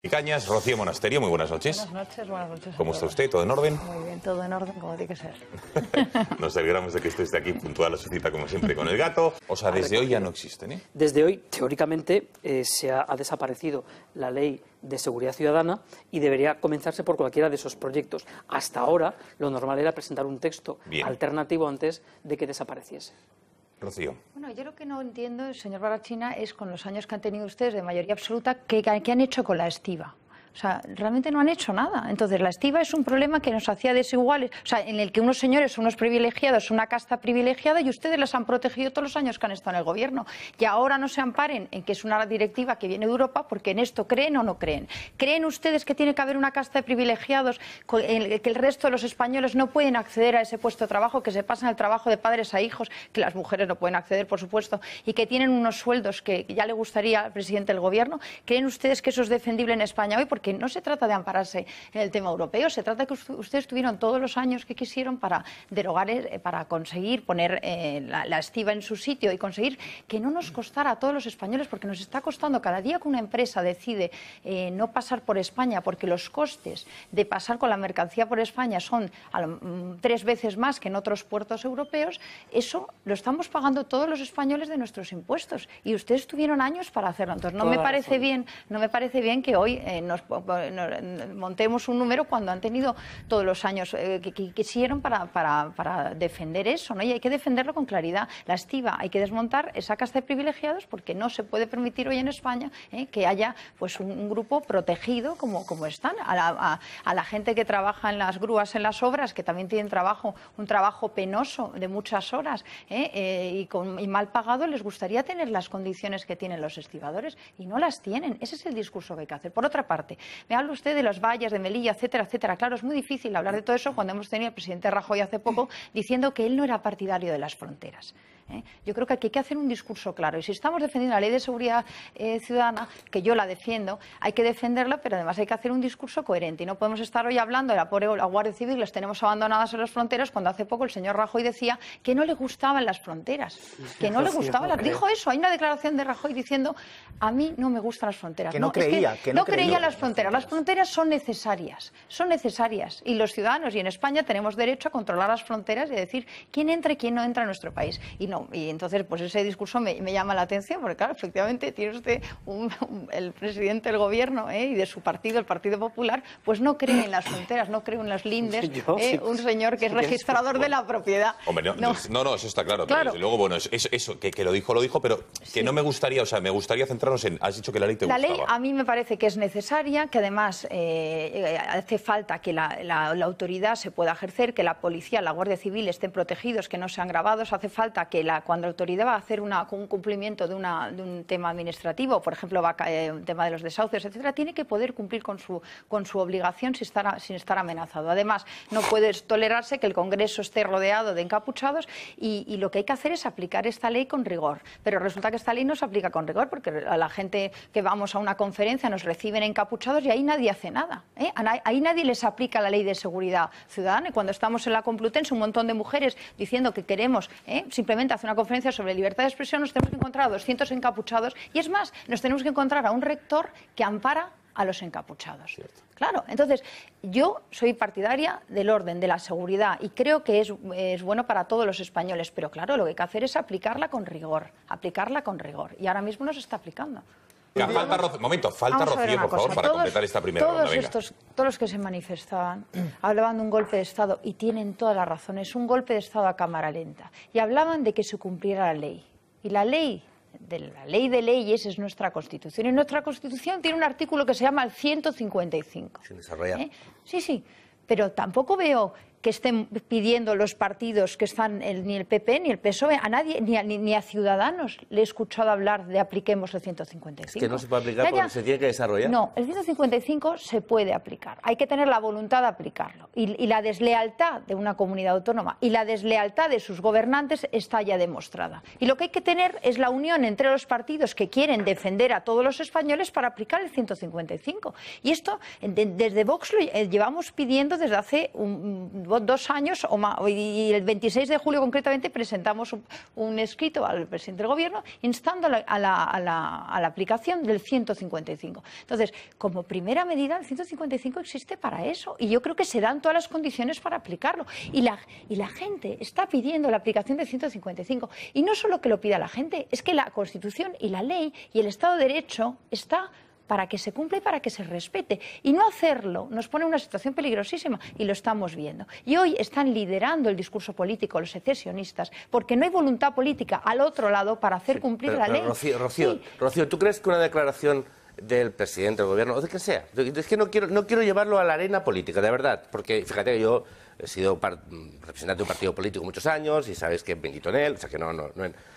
Cañas, Rocío Monasterio, muy buenas noches. Buenas noches. ¿Cómo está usted? ¿Todo en orden? Muy bien, todo en orden, como tiene que ser. Nos alegramos de que esté aquí puntual a su cita, como siempre, con el gato. O sea, desde hoy ya no existen, ¿eh? Desde hoy, teóricamente, ha desaparecido la ley de seguridad ciudadana y debería comenzarse por cualquiera de esos proyectos. Hasta ahora, lo normal era presentar un texto alternativo antes de que desapareciese. Rocío. Bueno, yo lo que no entiendo, señor Barachina, es con los años que han tenido ustedes de mayoría absoluta, ¿qué han hecho con la estiba? O sea, realmente no han hecho nada. Entonces, la estiba es un problema que nos hacía desiguales, o sea, en el que unos señores son unos privilegiados, una casta privilegiada, y ustedes las han protegido todos los años que han estado en el gobierno. Y ahora no se amparen en que es una directiva que viene de Europa, porque en esto creen o no creen. ¿Creen ustedes que tiene que haber una casta de privilegiados, que el resto de los españoles no pueden acceder a ese puesto de trabajo, que se pasan el trabajo de padres a hijos, que las mujeres no pueden acceder, por supuesto, y que tienen unos sueldos que ya le gustaría al presidente del gobierno? ¿Creen ustedes que eso es defendible en España hoy? Porque no se trata de ampararse en el tema europeo, se trata de que ustedes tuvieron todos los años que quisieron para derogar, para conseguir poner la estiba en su sitio y conseguir que no nos costara a todos los españoles, porque nos está costando cada día que una empresa decide no pasar por España, porque los costes de pasar con la mercancía por España son 3 veces más que en otros puertos europeos. Eso lo estamos pagando todos los españoles de nuestros impuestos, y ustedes tuvieron años para hacerlo. Entonces no me parece bien que hoy nos montemos un número cuando han tenido todos los años que quisieron para defender eso, ¿no? Y hay que defenderlo con claridad. La estiba hay que desmontar esa casta de privilegiados, porque no se puede permitir hoy en España que haya pues un grupo protegido como están. A la gente que trabaja en las grúas, en las obras, que también tienen un trabajo penoso de muchas horas y mal pagado, les gustaría tener las condiciones que tienen los estibadores, y no las tienen. Ese es el discurso que hay que hacer. Por otra parte, me habla usted de las vallas, de Melilla, etcétera, etcétera. Claro, es muy difícil hablar de todo eso cuando hemos tenido al presidente Rajoy hace poco diciendo que él no era partidario de las fronteras. Yo creo que aquí hay que hacer un discurso claro, y si estamos defendiendo la ley de seguridad ciudadana, que yo la defiendo, hay que defenderla, pero además hay que hacer un discurso coherente, y no podemos estar hoy hablando de la Guardia Civil, las tenemos abandonadas en las fronteras, cuando hace poco el señor Rajoy decía que no le gustaban las fronteras, que no le gustaban, dijo eso. Hay una declaración de Rajoy diciendo: a mí no me gustan las fronteras. Que no creía, es que no creía en las fronteras. Las fronteras son necesarias, y los ciudadanos, y en España tenemos derecho a controlar las fronteras y a decir quién entra y quién no entra a nuestro país. Y entonces, pues ese discurso me llama la atención, porque claro, efectivamente tiene usted el presidente del gobierno y de su partido, el Partido Popular, pues no cree en las fronteras, no cree en las lindes, un señor que es registrador de la propiedad. Hombre, no, eso está claro. Pero desde luego, bueno, eso que lo dijo, pero que no me gustaría, o sea, me gustaría centrarnos en, has dicho que la ley te gustaba. La ley a mí me parece que es necesaria, que además hace falta que la autoridad se pueda ejercer, que la policía, la Guardia Civil estén protegidos, que no sean gravados. Hace falta que cuando la autoridad va a hacer un cumplimiento de un tema administrativo, por ejemplo, un tema de los desahucios, etcétera, tiene que poder cumplir con su obligación sin estar amenazado. Además, no puede tolerarse que el Congreso esté rodeado de encapuchados, y lo que hay que hacer es aplicar esta ley con rigor. Pero resulta que esta ley no se aplica con rigor, porque a la gente que vamos a una conferencia nos reciben encapuchados y ahí nadie hace nada. Ahí nadie les aplica la ley de seguridad ciudadana. Y cuando estamos en la Complutense, un montón de mujeres diciendo que queremos simplemente hacer una conferencia sobre libertad de expresión, nos tenemos que encontrar a 200 encapuchados, y es más, nos tenemos que encontrar a un rector que ampara a los encapuchados. Cierto. Claro, entonces yo soy partidaria del orden, de la seguridad, y creo que es bueno para todos los españoles, pero claro, lo que hay que hacer es aplicarla con rigor, y ahora mismo no se está aplicando. Falta Rocío, por favor, para completar esta primera ronda. Todos los que se manifestaban hablaban de un golpe de Estado, y tienen toda la razón, es un golpe de Estado a cámara lenta, y hablaban de que se cumpliera la ley, y la ley de leyes es nuestra Constitución, y nuestra Constitución tiene un artículo que se llama el 155. Sin desarrollar. Sí, pero tampoco veo que estén pidiendo los partidos que están, ni el PP ni el PSOE, a nadie, ni a Ciudadanos le he escuchado hablar de apliquemos el 155. Es que no se puede aplicar porque se tiene que desarrollar. No, el 155 se puede aplicar, hay que tener la voluntad de aplicarlo, y la deslealtad de una comunidad autónoma y la deslealtad de sus gobernantes está ya demostrada. Y lo que hay que tener es la unión entre los partidos que quieren defender a todos los españoles para aplicar el 155. Y esto, desde Vox, lo llevamos pidiendo desde hace 2 años y el 26 de julio concretamente presentamos un escrito al presidente del Gobierno instando a la aplicación del 155. Entonces, como primera medida, el 155 existe para eso y yo creo que se dan todas las condiciones para aplicarlo. Y la gente está pidiendo la aplicación del 155. Y no solo que lo pida la gente, es que la Constitución y la ley y el Estado de Derecho está para que se cumpla y para que se respete. Y no hacerlo nos pone en una situación peligrosísima y lo estamos viendo. Y hoy están liderando el discurso político los secesionistas porque no hay voluntad política al otro lado para hacer cumplir la ley. Rocío, ¿tú crees que una declaración del presidente del Gobierno, o de que sea, es que no quiero llevarlo a la arena política, de verdad, porque fíjate que yo he sido representante de un partido político muchos años y sabes que milito en él, o sea que no,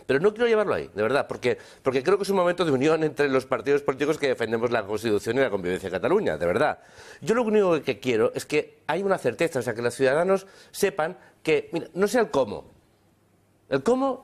pero no quiero llevarlo ahí, de verdad, porque creo que es un momento de unión entre los partidos políticos que defendemos la Constitución y la convivencia de Cataluña, de verdad. Yo lo único que quiero es que haya una certeza, o sea, que los ciudadanos sepan que, mira, no sé el cómo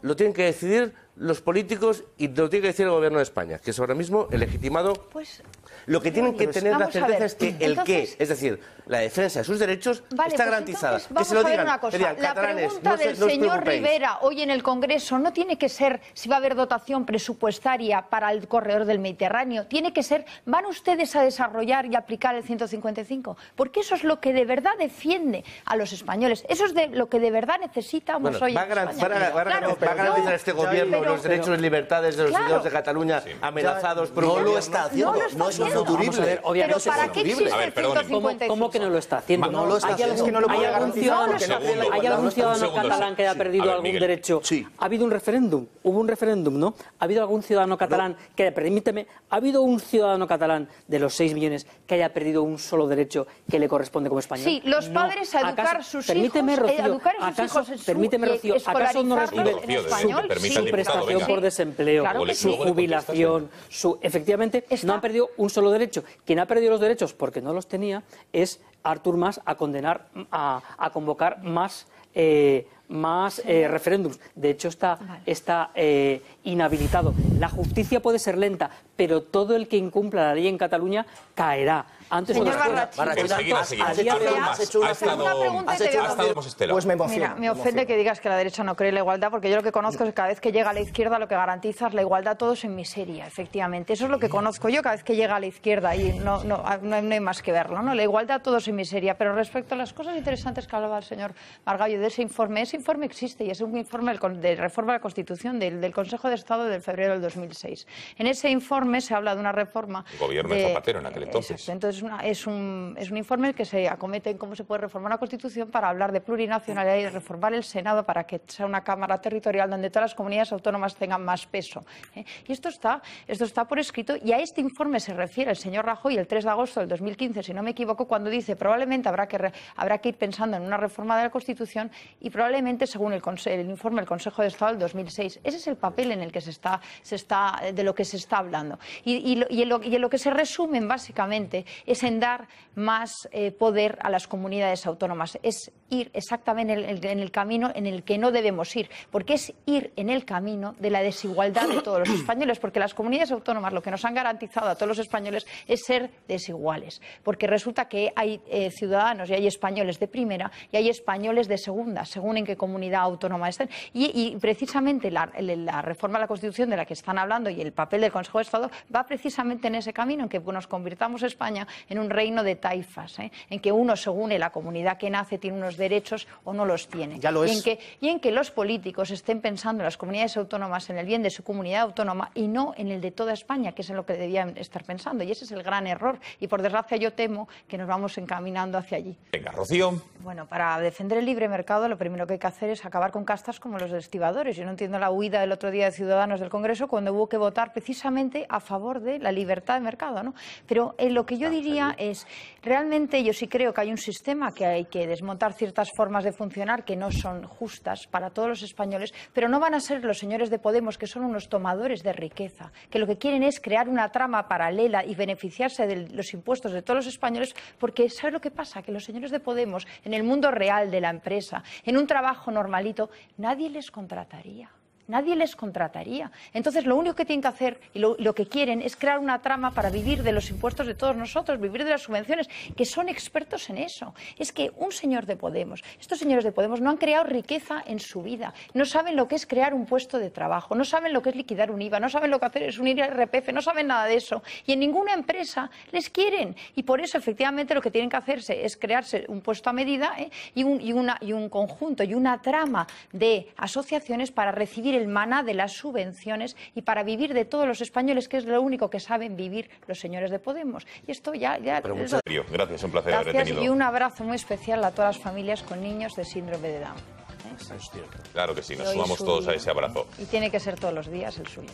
lo tienen que decidir los políticos y lo tiene que decir el Gobierno de España, que es ahora mismo el legitimado. Pues, lo que tienen que tener la certeza es que el qué, es decir, la defensa de sus derechos está garantizada. Que se lo digan. La pregunta del señor Rivera hoy en el Congreso no tiene que ser si va a haber dotación presupuestaria para el corredor del Mediterráneo, tiene que ser, ¿van ustedes a desarrollar y aplicar el 155? Porque eso es lo que de verdad defiende a los españoles, eso es lo que de verdad necesitamos hoy en España. ¿Va a garantizar este Gobierno los derechos y libertades de los ciudadanos de Cataluña amenazados por un gobierno? No lo está haciendo, no es futurible. Pero ¿para qué existe el 155? ¿Cómo que no lo está haciendo? No lo está haciendo, es que no lo puede garantizar. ¿Hay algún ciudadano catalán que haya perdido algún derecho? Sí. Ha habido un referéndum, hubo un referéndum, ¿no? ¿Ha habido algún ciudadano catalán que, permíteme, ha habido un ciudadano catalán de los 6 millones que haya perdido un solo derecho que le corresponde como español? Sí, los padres a educar sus hijos, permíteme, Rocío, ¿acaso no recibe su prestación por desempleo, su jubilación, efectivamente, no han perdido un solo derecho. Quien ha perdido los derechos porque no los tenía es Artur Mas a condenar, a convocar más referéndums. De hecho, está inhabilitado. La justicia puede ser lenta, pero todo el que incumpla la ley en Cataluña caerá. Antes Señor Pues me emociona. Mira, me ofende que digas que la derecha no cree en la igualdad, porque yo lo que conozco es que cada vez que llega a la izquierda lo que garantiza es la igualdad, todos en miseria, efectivamente. Eso es lo que conozco yo cada vez que llega a la izquierda y no hay más que verlo, ¿no? La igualdad, todos en miseria. Pero respecto a las cosas interesantes que hablaba el señor Margallo de ese informe existe y es un informe de reforma de la Constitución del Consejo de Estado del febrero del 2006. En ese informe se habla de una reforma... El gobierno de Zapatero en aquel entonces. Exacto. Entonces es un informe en el que se acomete en cómo se puede reformar la Constitución para hablar de plurinacionalidad y de reformar el Senado para que sea una Cámara territorial donde todas las comunidades autónomas tengan más peso. Y esto está por escrito y a este informe se refiere el señor Rajoy el 3 de agosto del 2015, si no me equivoco, cuando dice probablemente habrá que ir pensando en una reforma de la Constitución y probablemente según el informe del Consejo de Estado del 2006. Ese es el papel en el que de lo que se está hablando. Y en lo que se resumen básicamente es en dar más poder a las comunidades autónomas. Es ir exactamente en el camino en el que no debemos ir, porque es ir en el camino de la desigualdad de todos los españoles, porque las comunidades autónomas lo que nos han garantizado a todos los españoles es ser desiguales, porque resulta que hay ciudadanos y hay españoles de primera y hay españoles de segunda, según en qué comunidad autónoma estén. Y precisamente la reforma de la Constitución de la que están hablando y el papel del Consejo de Estado va precisamente en ese camino, en que nos convirtamos España en un reino de taifas, en que uno, según la comunidad que nace, tiene unos derechos o no los tiene. Ya lo es. Y en que los políticos estén pensando en las comunidades autónomas, en el bien de su comunidad autónoma y no en el de toda España, que es en lo que debían estar pensando. Y ese es el gran error. Y por desgracia yo temo que nos vamos encaminando hacia allí. Venga, Rocío. Bueno, para defender el libre mercado lo primero que hay que hacer es acabar con castas como los de estibadores. Yo no entiendo la huida del otro día de Ciudadanos del Congreso cuando hubo que votar precisamente a favor de la libertad de mercado, ¿no? Pero lo que yo diría es, realmente yo sí creo que hay un sistema que hay que desmontar ciertas formas de funcionar que no son justas para todos los españoles, pero no van a ser los señores de Podemos, que son unos tomadores de riqueza, que lo que quieren es crear una trama paralela y beneficiarse de los impuestos de todos los españoles, porque ¿sabes lo que pasa? Que los señores de Podemos, en el mundo real de la empresa, en un trabajo normalito, nadie les contrataría. Nadie les contrataría. Entonces, lo único que tienen que hacer y lo que quieren es crear una trama para vivir de los impuestos de todos nosotros, vivir de las subvenciones, que son expertos en eso. Es que un señor de Podemos, estos señores de Podemos no han creado riqueza en su vida, no saben lo que es crear un puesto de trabajo, no saben lo que es liquidar un IVA, no saben lo que hacer es unir IRPF, no saben nada de eso. Y en ninguna empresa les quieren. Y por eso, efectivamente, lo que tienen que hacerse es crearse un puesto a medida y un conjunto y una trama de asociaciones para recibir el maná de las subvenciones y para vivir de todos los españoles, que es lo único que saben vivir los señores de Podemos. Y esto ya Gracias, un placer haber tenido. Y un abrazo muy especial a todas las familias con niños de síndrome de Down. Claro que sí, nos sumamos todos a ese abrazo. Y tiene que ser todos los días el suyo.